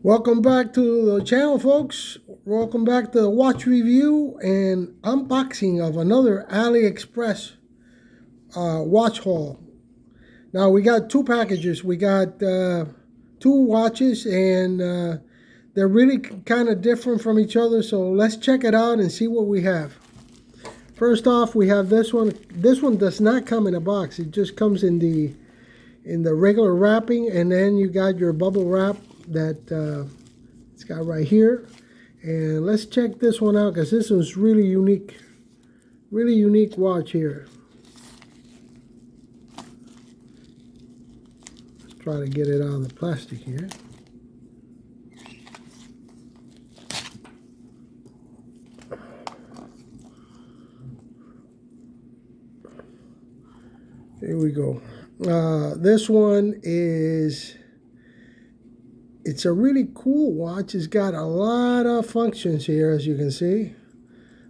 Welcome back to the channel, folks. Welcome back to the watch review and unboxing of another Aliexpress watch haul. Now we got two packages. We got two watches, and they're really kind of different from each other. So let's check it out and see what we have. First off, we have this one. This one does not come in a box. It just comes in the regular wrapping, and then you got your bubble wrap that it's got right here. And let's check this one out, because this one's really unique watch here. Let's try to get it out of the plastic here. Here we go. This one is, it's a really cool watch. It's got a lot of functions here, as you can see.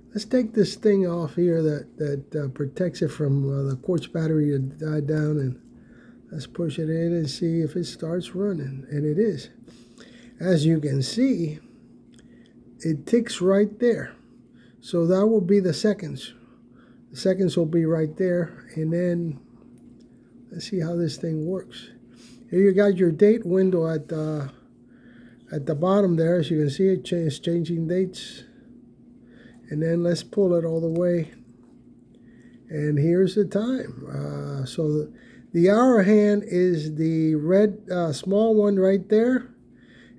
Let's take this thing off here that protects it from the quartz battery to die down, and let's push it in and see if it starts running. And it is. As you can see, it ticks right there. So that will be the seconds. The seconds will be right there. And then let's see how this thing works. Here you got your date window at the bottom there. As you can see, it's changing dates. And then let's pull it all the way. And here's the time. So the hour hand is the red small one right there.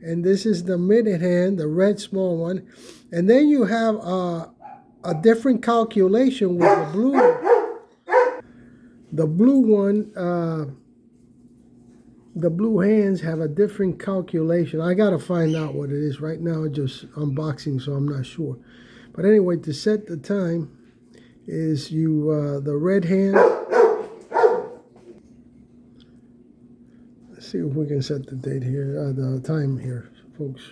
And this is the minute hand, the red small one. And then you have a different calculation with the blue. The blue one, the blue hands have a different calculation. I got to find out what it is. Right now, just unboxing, so I'm not sure. But anyway, to set the time is the red hand. Let's see if we can set the date here, the time here, folks.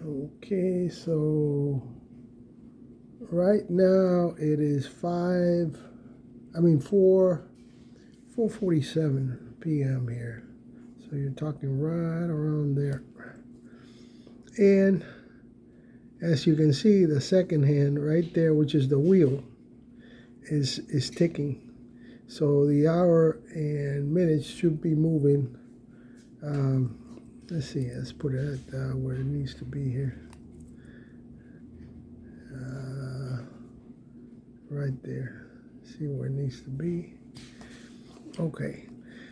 Okay, so right now it is 4:47 p.m. here. So you're talking right around there. And as you can see, the second hand right there, which is the wheel, is ticking. So the hour and minutes should be moving. Let's see, let's put it where it needs to be here. Right there. See where it needs to be. Okay,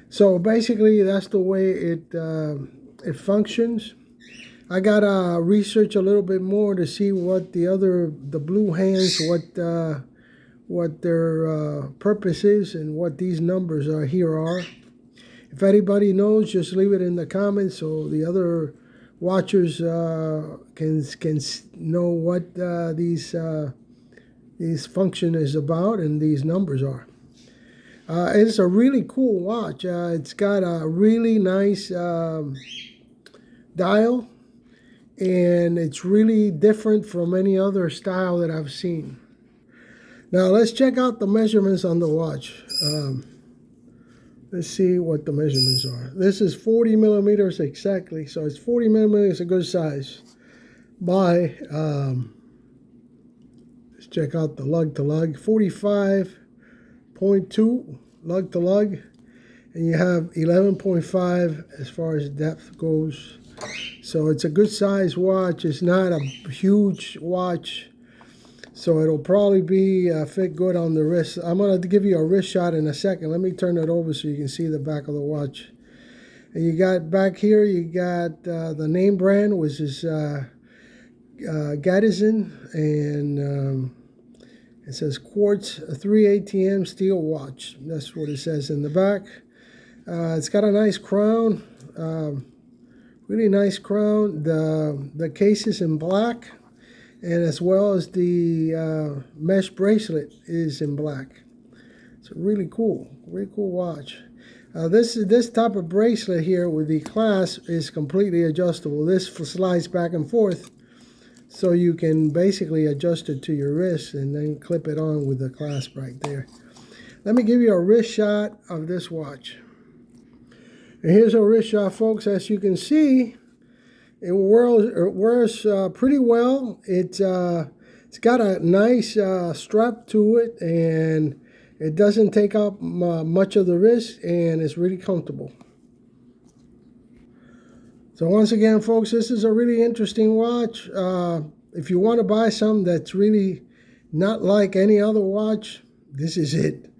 so basically that's the way it functions. I gotta research a little bit more to see what the blue hands, what their purpose is, and what these numbers are here are. If anybody knows, just leave it in the comments so the other watchers can know what these function is about and these numbers are. It's a really cool watch. It's got a really nice dial, and it's really different from any other style that I've seen. Now let's check out the measurements on the watch. Let's see what the measurements are. This is 40 millimeters exactly, so it's 40 millimeters, a good size. By let's check out the lug to lug, 45.2 lug to lug, and you have 11.5 as far as depth goes. So it's a good size watch. It's not a huge watch, so it'll probably be fit good on the wrist. I'm going to give you a wrist shot in a second. Let me turn it over so you can see the back of the watch. And you got back here, you got the name brand, which is Gaddison, and it says quartz 3 ATM steel watch. That's what it says in the back. It's got a nice crown, really nice crown. The case is in black, and as well as the mesh bracelet is in black. It's a really cool watch. This type of bracelet here with the clasp is completely adjustable. This slides back and forth, so you can basically adjust it to your wrist and then clip it on with the clasp right there. Let me give you a wrist shot of this watch. And here's our wrist shot, folks. As you can see, it wears pretty well. It's got a nice strap to it, and it doesn't take up much of the wrist, and it's really comfortable. So once again, folks, this is a really interesting watch. If you want to buy something that's really not like any other watch, this is it.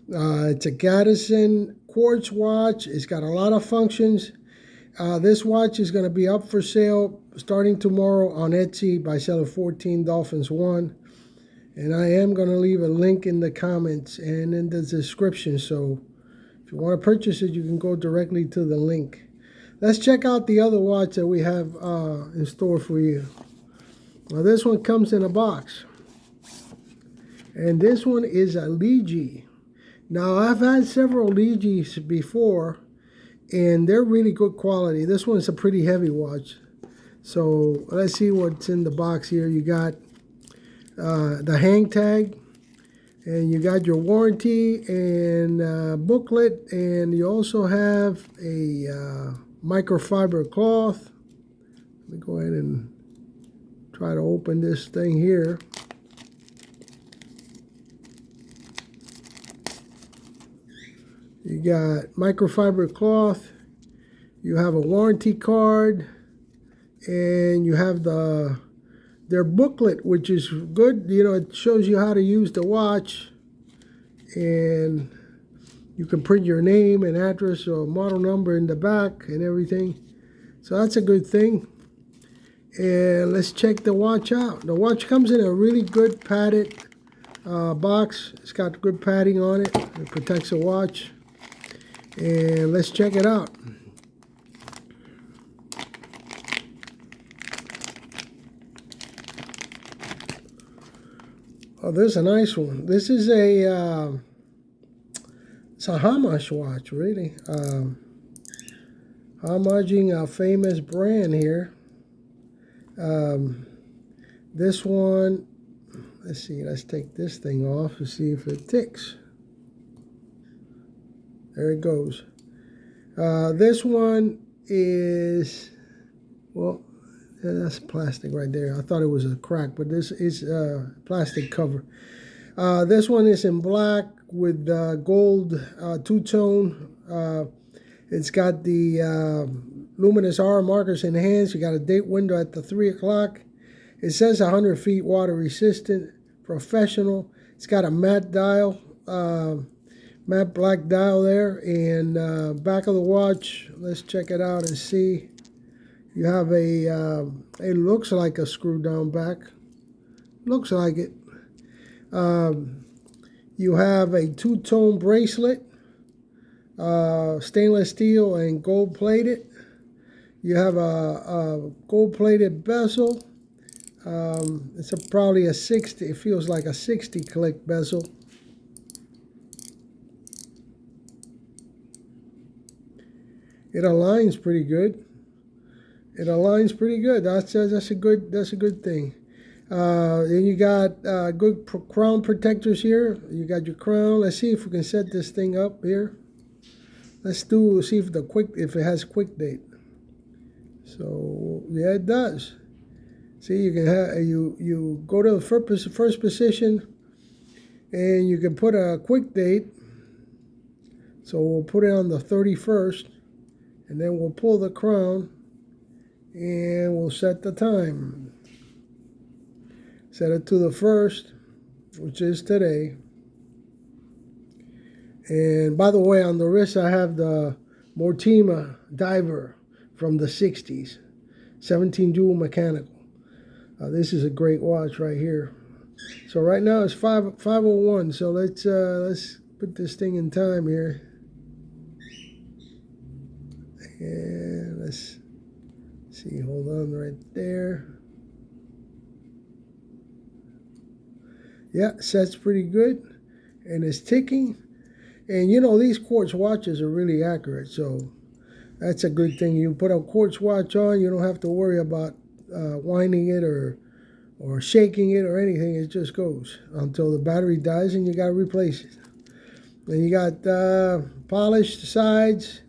It's a Gaddison quartz watch. It's got a lot of functions. This watch is going to be up for sale starting tomorrow on Etsy by seller 14 Dolphins 1. And I am going to leave a link in the comments and in the description. So if you want to purchase it, you can go directly to the link. Let's check out the other watch that we have in store for you. Now this one comes in a box. And this one is a Ligi. Now I've had several Ligis before, and they're really good quality. This one's a pretty heavy watch. So let's see what's in the box here. You got the hang tag, and you got your warranty and booklet, and you also have a microfiber cloth. Let me go ahead and try to open this thing here. You got microfiber cloth, you have a warranty card, and you have their booklet, which is good. You know, it shows you how to use the watch, and you can print your name and address or model number in the back and everything. So that's a good thing. And let's check the watch out. The watch comes in a really good padded box. It's got good padding on it. It protects the watch. And let's check it out. Oh, this is a nice one. This is it's a homage watch, really. Homaging a famous brand here. This one, let's see, let's take this thing off to see if it ticks. There it goes. This one is, well, that's plastic right there. I thought it was a crack, but this is a plastic cover. This one is in black with gold two-tone. It's got the luminous hour markers enhanced. You got a date window at the 3 o'clock. It says 100 feet water resistant, professional. It's got a matte dial, matte black dial there, and back of the watch. Let's check it out and see. You have it looks like a screw down back. Looks like it. You have a two-tone bracelet, stainless steel and gold plated. You have a gold plated bezel. It's probably a 60. It feels like a 60 click bezel. It aligns pretty good. It aligns pretty good. That's a good thing. Then you got good crown protectors here. You got your crown. Let's see if we can set this thing up here. Let's see if it has quick date. So yeah, it does. See, you can have you go to the first position, and you can put a quick date. So we'll put it on the 31st, and then we'll pull the crown, and we'll set the time. Set it to the 1st, which is today. And by the way, on the wrist, I have the Mortima Diver from the 60s, 17 jewel mechanical. This is a great watch right here. So right now it's 5:01. So let's put this thing in time here. And let's see, hold on right there. Yeah, sets pretty good, and it's ticking. And you know, these quartz watches are really accurate, so that's a good thing. You put a quartz watch on, you don't have to worry about winding it or shaking it or anything. It just goes until the battery dies, and you got to replace it. And you got polished sides,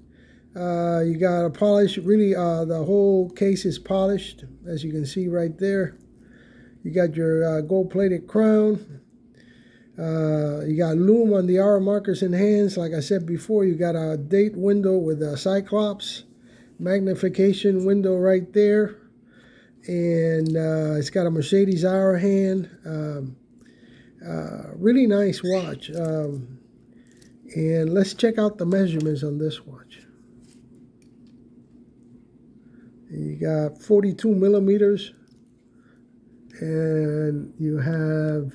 You got a polish, really the whole case is polished, as you can see right there. You got your gold-plated crown. You got lume on the hour markers and hands. Like I said before, you got a date window with a cyclops magnification window right there. And it's got a Mercedes hour hand. Really nice watch. And let's check out the measurements on this watch. You got 42 millimeters, and you have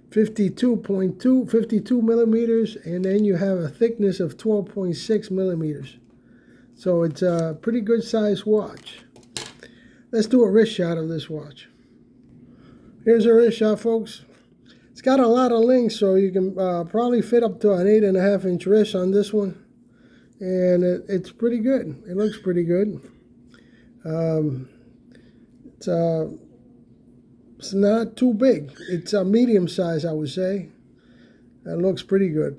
52 millimeters, and then you have a thickness of 12.6 millimeters. So it's a pretty good size watch. Let's do a wrist shot of this watch. Here's a wrist shot, folks. It's got a lot of links, so you can probably fit up to an 8.5 inch wrist on this one. And it's pretty good. It looks pretty good. It's not too big. It's a medium size, I would say. It looks pretty good.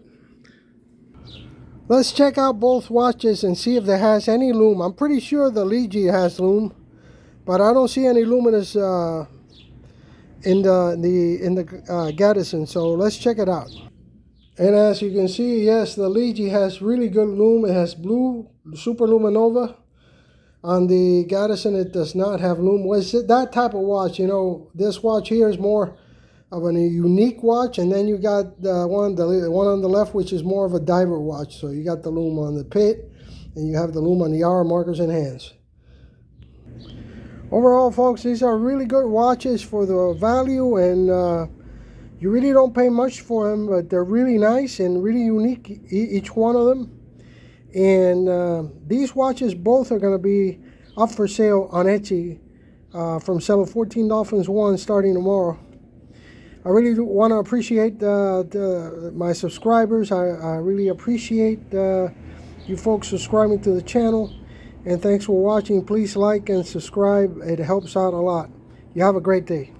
Let's check out both watches and see if there has any lume. I'm pretty sure the Liegi has lume, but I don't see any luminous in the Gaddison. So let's check it out. And as you can see, yes, the Liegi has really good lume. It has blue super luminova. On the Gaddison, it does not have lume. Well, it's that type of watch, you know. This watch here is more of a unique watch, and then you got the one on the left, which is more of a diver watch. So you got the lume on the pit, and you have the lume on the hour markers and hands. Overall, folks, these are really good watches for the value, and you really don't pay much for them, but they're really nice and really unique, each one of them. And these watches both are going to be up for sale on Etsy from Seller 14 Dolphins 1 starting tomorrow. I really want to appreciate my subscribers. I really appreciate you folks subscribing to the channel. And thanks for watching. Please like and subscribe. It helps out a lot. You have a great day.